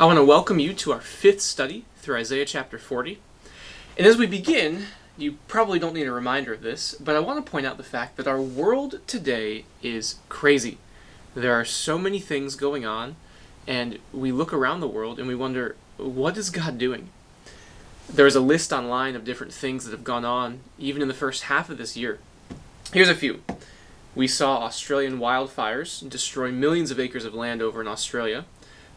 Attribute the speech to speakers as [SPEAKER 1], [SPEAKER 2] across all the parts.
[SPEAKER 1] I want to welcome you to our fifth study through Isaiah chapter 40. And as we begin, you probably don't need a reminder of this, but I want to point out the fact that our world today is crazy. There are so many things going on, and we look around the world and we wonder, what is God doing? There's a list online of different things that have gone on, even in the first half of this year. Here's a few. We saw Australian wildfires destroy millions of acres of land over in Australia.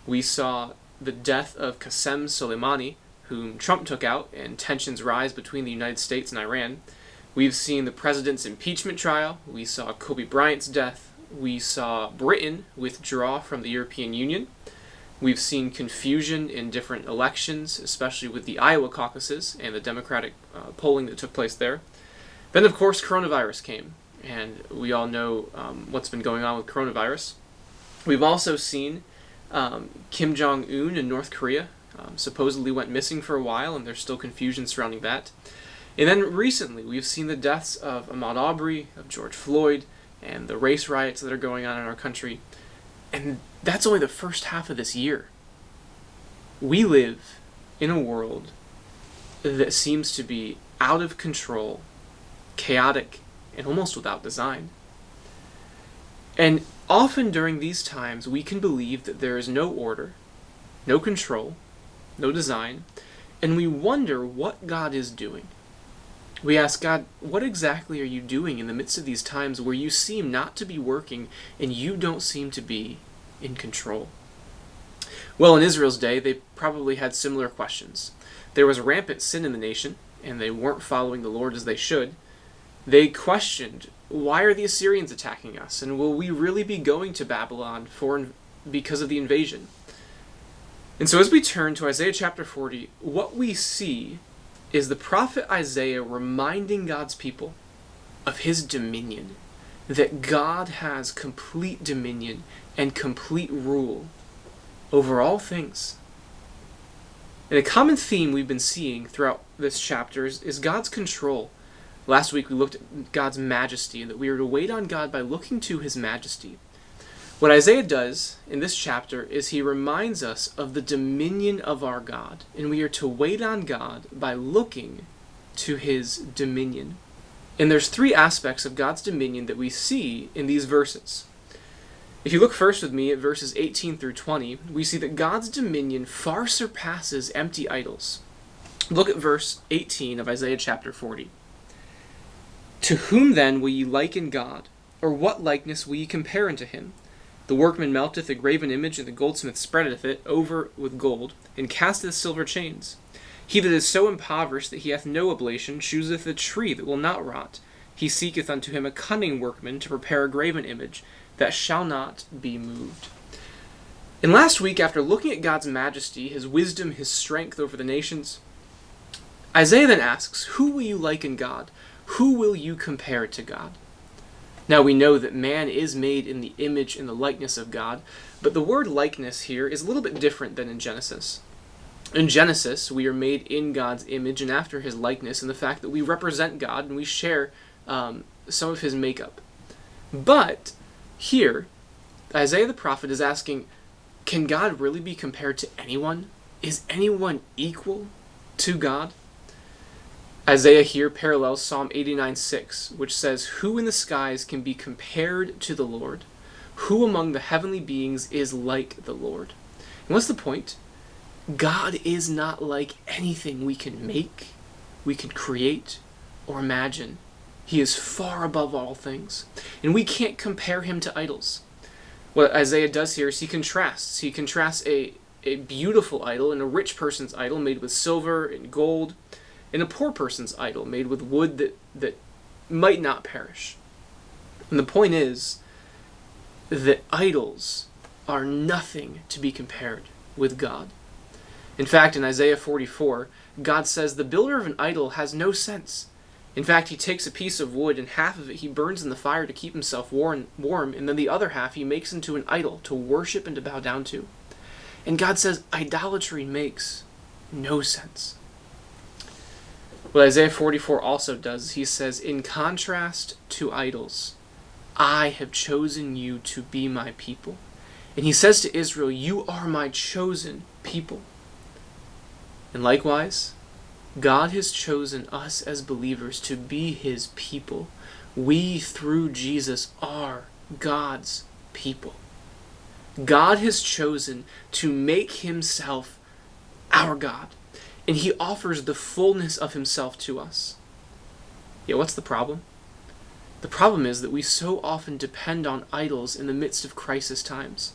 [SPEAKER 1] We saw the death of Qasem Soleimani, whom Trump took out, and tensions rise between the United States and Iran. We've seen the president's impeachment trial. We saw Kobe Bryant's death. We saw Britain withdraw from the European Union. We've seen confusion in different elections, especially with the Iowa caucuses and the Democratic polling that took place there. Then, of course, coronavirus came, and we all know what's been going on with coronavirus. We've also seen Kim Jong-un in North Korea supposedly went missing for a while, and there's still confusion surrounding that. And then recently, we've seen the deaths of Ahmaud Arbery, of George Floyd, and the race riots that are going on in our country. And that's only the first half of this year. We live in a world that seems to be out of control, chaotic, and almost without design. And often during these times, we can believe that there is no order, no control, no design, and we wonder what God is doing. We ask God, what exactly are you doing in the midst of these times where you seem not to be working and you don't seem to be in control? Well, in Israel's day, they probably had similar questions. There was rampant sin in the nation, and they weren't following the Lord as they should. They questioned, why are the Assyrians attacking us? And will we really be going to Babylon because of the invasion? And so as we turn to Isaiah chapter 40, what we see is the prophet Isaiah reminding God's people of his dominion, that God has complete dominion and complete rule over all things. And a common theme we've been seeing throughout this chapter is God's control. Last week we looked at God's majesty, and that we are to wait on God by looking to his majesty. What Isaiah does in this chapter is he reminds us of the dominion of our God, and we are to wait on God by looking to his dominion. And there's three aspects of God's dominion that we see in these verses. If you look first with me at verses 18 through 20, we see that God's dominion far surpasses empty idols. Look at verse 18 of Isaiah chapter 40. To whom then will ye liken God, or what likeness will ye compare unto him? The workman melteth a graven image, and the goldsmith spreadeth it over with gold, and casteth silver chains. He that is so impoverished that he hath no oblation chooseth a tree that will not rot. He seeketh unto him a cunning workman to prepare a graven image that shall not be moved. And last week, after looking at God's majesty, his wisdom, his strength over the nations, Isaiah then asks, who will you liken God? Who will you compare to God? Now we know that man is made in the image and the likeness of God, but the word likeness here is a little bit different than in Genesis. In Genesis, we are made in God's image and after his likeness, in the fact that we represent God and we share some of his makeup. But here, Isaiah the prophet is asking, can God really be compared to anyone? Is anyone equal to God? Isaiah here parallels Psalm 89:6, which says, who in the skies can be compared to the Lord? Who among the heavenly beings is like the Lord? And what's the point? God is not like anything we can make, we can create, or imagine. He is far above all things, and we can't compare him to idols. What Isaiah does here is he contrasts. He contrasts a beautiful idol and a rich person's idol made with silver and gold, and a poor person's idol made with wood that might not perish. And the point is that idols are nothing to be compared with God. In fact, in Isaiah 44, God says the builder of an idol has no sense. In fact, he takes a piece of wood and half of it he burns in the fire to keep himself warm, and then the other half he makes into an idol to worship and to bow down to. And God says idolatry makes no sense. What Isaiah 44 also does, he says, in contrast to idols, I have chosen you to be my people, And he says to Israel, "You are my chosen people." And likewise, God has chosen us as believers to be his people. We, through Jesus, are God's people. God has chosen to make himself our God, and he offers the fullness of himself to us. Yet what's the problem? The problem is that we so often depend on idols in the midst of crisis times.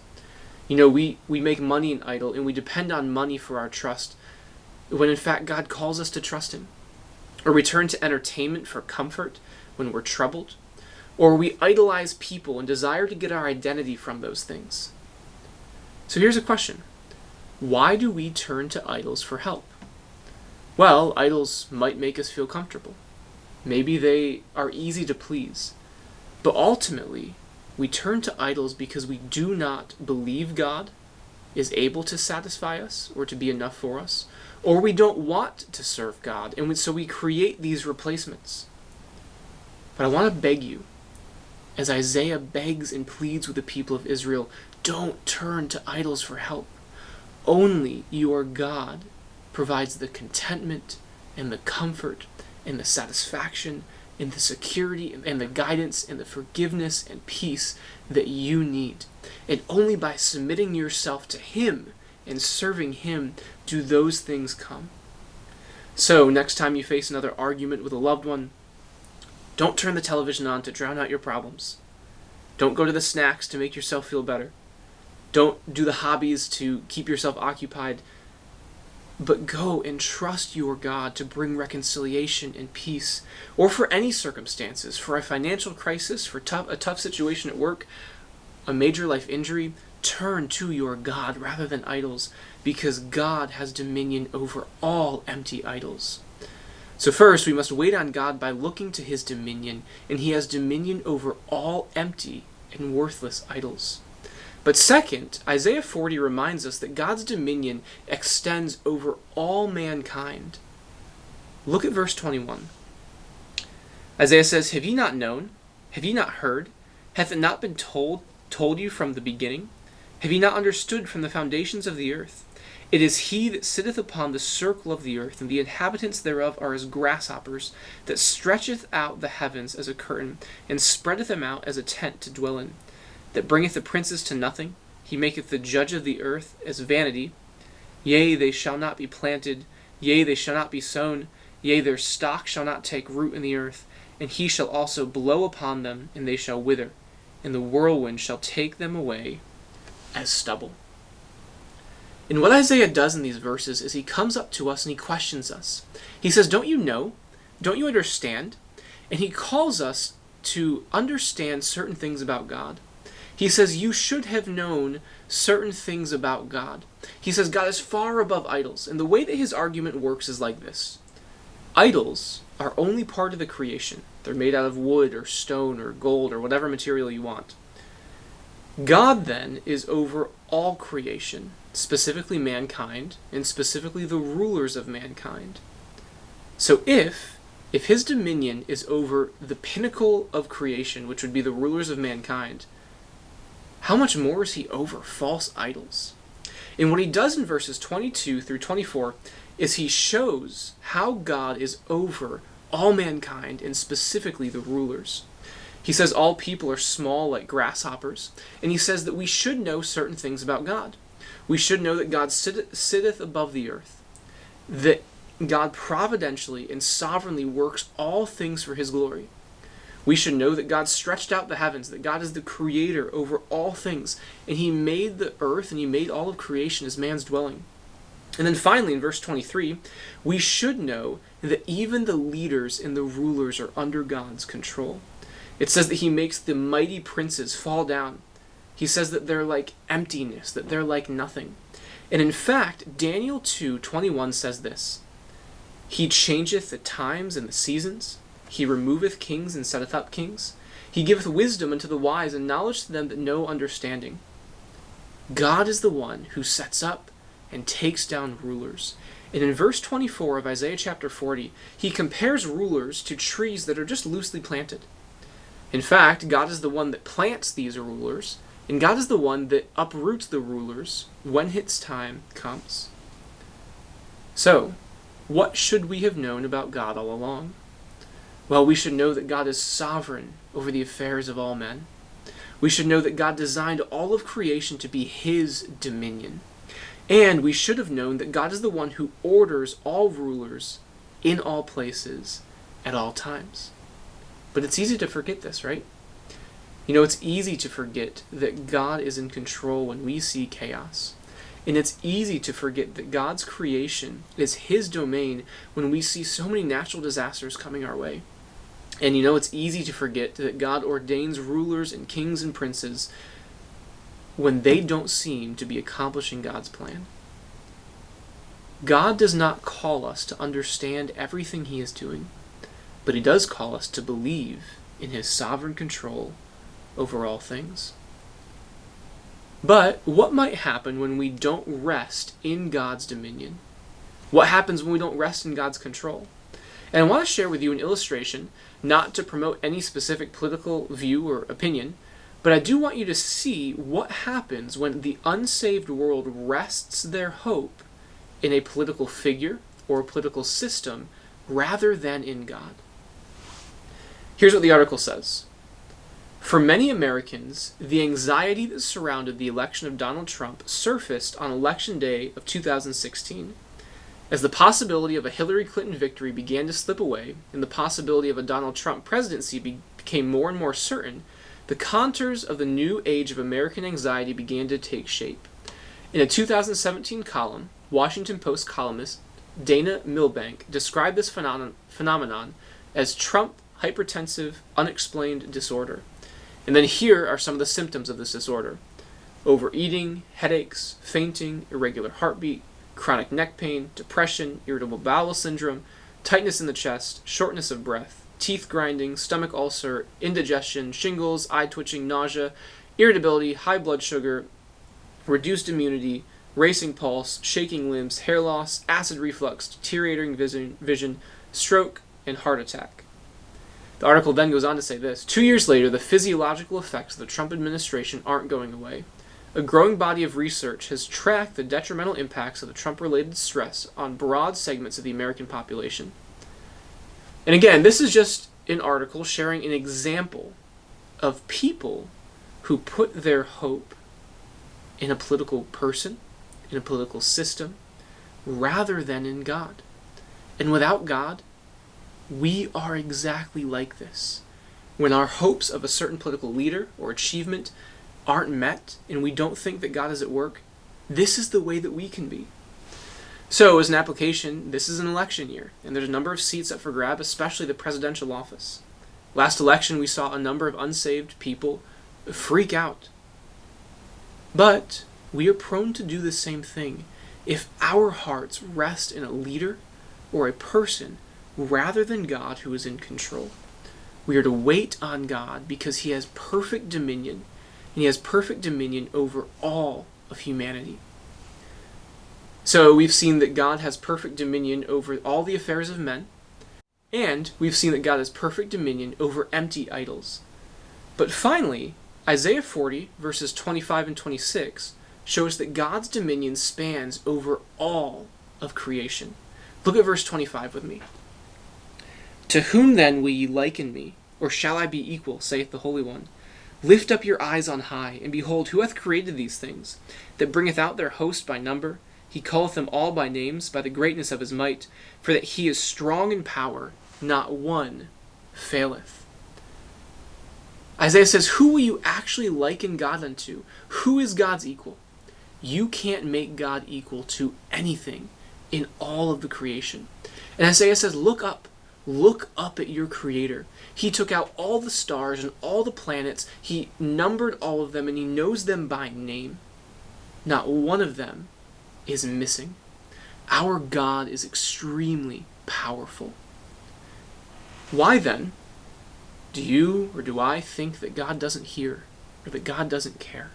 [SPEAKER 1] We make money an idol, and we depend on money for our trust, when in fact God calls us to trust him. Or we turn to entertainment for comfort when we're troubled. Or we idolize people and desire to get our identity from those things. So here's a question. Why do we turn to idols for help? Well, idols might make us feel comfortable. Maybe they are easy to please. But ultimately, we turn to idols because we do not believe God is able to satisfy us or to be enough for us, or we don't want to serve God, and so we create these replacements. But I want to beg you, as Isaiah begs and pleads with the people of Israel, don't turn to idols for help. Only your God provides the contentment and the comfort and the satisfaction and the security and the guidance and the forgiveness and peace that you need. And only by submitting yourself to him and serving him do those things come. So next time you face another argument with a loved one, don't turn the television on to drown out your problems. Don't go to the snacks to make yourself feel better. Don't do the hobbies to keep yourself occupied. But go and trust your God to bring reconciliation and peace, or for any circumstances, for a financial crisis, for a tough situation at work, a major life injury. Turn to your God rather than idols, because God has dominion over all empty idols. So first, we must wait on God by looking to his dominion, and he has dominion over all empty and worthless idols. But second, Isaiah 40 reminds us that God's dominion extends over all mankind. Look at verse 21. Isaiah says, "Have ye not known? Have ye not heard? Hath it not been told you from the beginning? Have ye not understood from the foundations of the earth? It is he that sitteth upon the circle of the earth, and the inhabitants thereof are as grasshoppers, that stretcheth out the heavens as a curtain, and spreadeth them out as a tent to dwell in. That bringeth the princes to nothing. He maketh the judge of the earth as vanity. Yea, they shall not be planted. Yea, they shall not be sown. Yea, their stock shall not take root in the earth. And he shall also blow upon them, and they shall wither. And the whirlwind shall take them away as stubble." And what Isaiah does in these verses is he comes up to us and he questions us. He says, don't you know? Don't you understand? And he calls us to understand certain things about God. He says, you should have known certain things about God. He says, God is far above idols. And the way that his argument works is like this. Idols are only part of the creation. They're made out of wood or stone or gold or whatever material you want. God then is over all creation, specifically mankind, and specifically the rulers of mankind. So if his dominion is over the pinnacle of creation, which would be the rulers of mankind, how much more is he over false idols? And what he does in verses 22 through 24 is he shows how God is over all mankind, and specifically the rulers. He says all people are small like grasshoppers, and he says that we should know certain things about God. We should know that God sitteth above the earth, that God providentially and sovereignly works all things for his glory. We should know that God stretched out the heavens, that God is the creator over all things, and he made the earth and he made all of creation as man's dwelling. And then finally, in verse 23, we should know that even the leaders and the rulers are under God's control. It says that he makes the mighty princes fall down. He says that they're like emptiness, that they're like nothing. And in fact, Daniel 2:21 says this, "He changeth the times and the seasons. He removeth kings and setteth up kings. He giveth wisdom unto the wise and knowledge to them that know understanding." God is the one who sets up and takes down rulers. And in verse 24 of Isaiah chapter 40, he compares rulers to trees that are just loosely planted. In fact, God is the one that plants these rulers, And God is the one that uproots the rulers when its time comes. So, what should we have known about God all along? Well, we should know that God is sovereign over the affairs of all men. We should know that God designed all of creation to be His dominion. And we should have known that God is the one who orders all rulers in all places at all times. But it's easy to forget this, right? You know, it's easy to forget that God is in control when we see chaos. And it's easy to forget that God's creation is His domain when we see so many natural disasters coming our way. And you know, it's easy to forget that God ordains rulers and kings and princes when they don't seem to be accomplishing God's plan. God does not call us to understand everything He is doing, but He does call us to believe in His sovereign control over all things. But what might happen when we don't rest in God's dominion? What happens when we don't rest in God's control? And I want to share with you an illustration, not to promote any specific political view or opinion, but I do want you to see what happens when the unsaved world rests their hope in a political figure or a political system rather than in God. Here's what the article says. For many Americans, the anxiety that surrounded the election of Donald Trump surfaced on Election Day of 2016. As the possibility of a Hillary Clinton victory began to slip away and the possibility of a Donald Trump presidency became more and more certain, the contours of the new age of American anxiety began to take shape. In a 2017 column, Washington Post columnist Dana Milbank described this phenomenon as Trump hypertensive unexplained disorder. And then here are some of the symptoms of this disorder: overeating, headaches, fainting, irregular heartbeat, chronic neck pain, depression, irritable bowel syndrome, tightness in the chest, shortness of breath, teeth grinding, stomach ulcer, indigestion, shingles, eye twitching, nausea, irritability, high blood sugar, reduced immunity, racing pulse, shaking limbs, hair loss, acid reflux, deteriorating vision, stroke, and heart attack. The article then goes on to say this: 2 years later, the physiological effects of the Trump administration aren't going away. A growing body of research has tracked the detrimental impacts of the Trump-related stress on broad segments of the American population. And again, this is just an article sharing an example of people who put their hope in a political person, in a political system, rather than in God. And without God, we are exactly like this. When our hopes of a certain political leader or achievement aren't met, and we don't think that God is at work, this is the way that we can be. So, as an application, this is an election year, and there's a number of seats up for grab, especially the presidential office. Last election, we saw a number of unsaved people freak out. But we are prone to do the same thing if our hearts rest in a leader or a person rather than God who is in control. We are to wait on God because He has perfect dominion, and He has perfect dominion over all of humanity. So we've seen that God has perfect dominion over all the affairs of men, and we've seen that God has perfect dominion over empty idols. But finally, Isaiah 40, verses 25 and 26, shows that God's dominion spans over all of creation. Look at verse 25 with me. To whom then will ye liken me, or shall I be equal, saith the Holy One? Lift up your eyes on high, and behold, who hath created these things, that bringeth out their host by number? He calleth them all by names, by the greatness of his might, for that he is strong in power, not one faileth. Isaiah says, who will you actually liken God unto? Who is God's equal? You can't make God equal to anything in all of the creation. And Isaiah says, look up at your Creator. He took out all the stars and all the planets. He numbered all of them, and He knows them by name. Not one of them is missing. Our God is extremely powerful. Why then do you or do I think that God doesn't hear or that God doesn't care?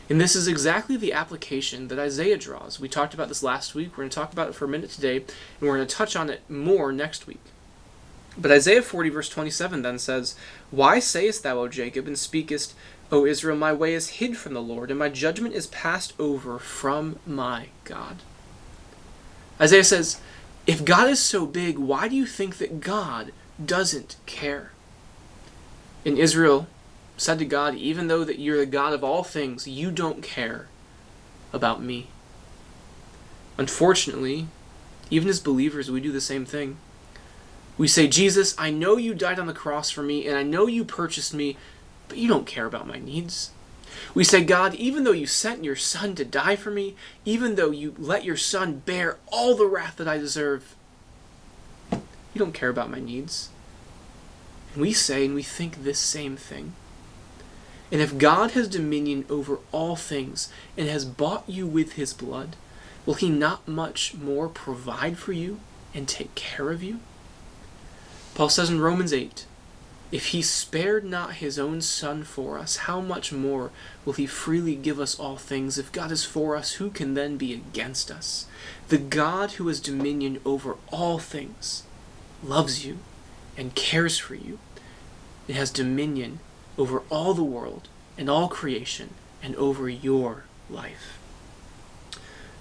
[SPEAKER 1] And this is exactly the application that Isaiah draws. We talked about this last week. We're going to talk about it for a minute today, and we're going to touch on it more next week. But Isaiah 40 verse 27 then says, Why sayest thou, O Jacob, and speakest, O Israel, my way is hid from the Lord, and my judgment is passed over from my God. Isaiah says, if God is so big, why do you think that God doesn't care? And Israel said to God, even though that you're the God of all things, you don't care about me. Unfortunately, even as believers, we do the same thing. We say, Jesus, I know you died on the cross for me, and I know you purchased me, but you don't care about my needs. We say, God, even though you sent your Son to die for me, even though you let your Son bear all the wrath that I deserve, you don't care about my needs. And we say and we think this same thing. And if God has dominion over all things and has bought you with his blood, will he not much more provide for you and take care of you? Paul says in Romans 8, if he spared not his own Son for us, how much more will he freely give us all things? If God is for us, who can then be against us? The God who has dominion over all things loves you and cares for you and has dominion over all the world and all creation and over your life.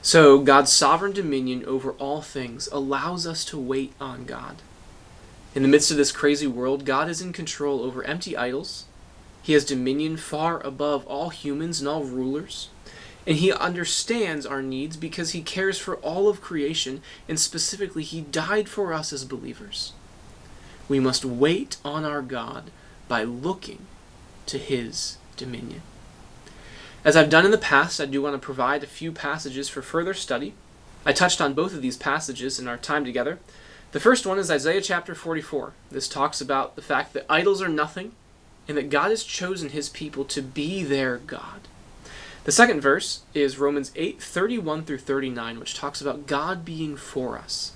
[SPEAKER 1] So God's sovereign dominion over all things allows us to wait on God. In the midst of this crazy world, God is in control over empty idols. He has dominion far above all humans and all rulers. And he understands our needs because he cares for all of creation, and specifically, he died for us as believers. We must wait on our God by looking to his dominion. As I've done in the past, I do want to provide a few passages for further study. I touched on both of these passages in our time together. The first one is Isaiah chapter 44. This talks about the fact that idols are nothing and that God has chosen his people to be their God. The second verse is Romans 8:31 through 39, which talks about God being for us.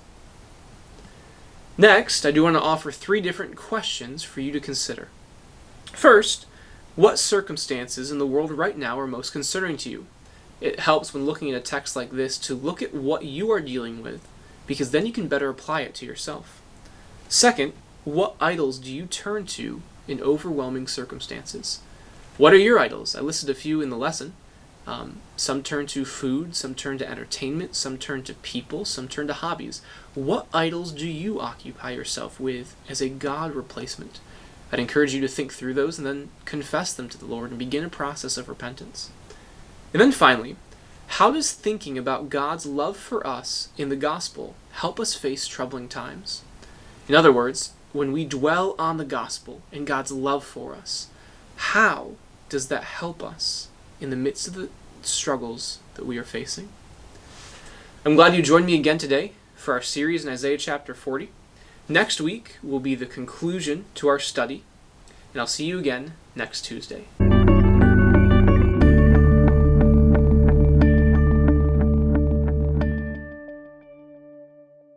[SPEAKER 1] Next, I do want to offer 3 different questions for you to consider. First, what circumstances in the world right now are most concerning to you? It helps when looking at a text like this to look at what you are dealing with, because then you can better apply it to yourself. Second, what idols do you turn to in overwhelming circumstances? What are your idols? I listed a few in the lesson. Some turn to food, some turn to entertainment, some turn to people, some turn to hobbies. What idols do you occupy yourself with as a God replacement? I'd encourage you to think through those and then confess them to the Lord and begin a process of repentance. And then finally, how does thinking about God's love for us in the gospel help us face troubling times? In other words, when we dwell on the gospel and God's love for us, how does that help us in the midst of the struggles that we are facing? I'm glad you joined me again today for our series in Isaiah chapter 40. Next week will be the conclusion to our study, and I'll see you again next Tuesday.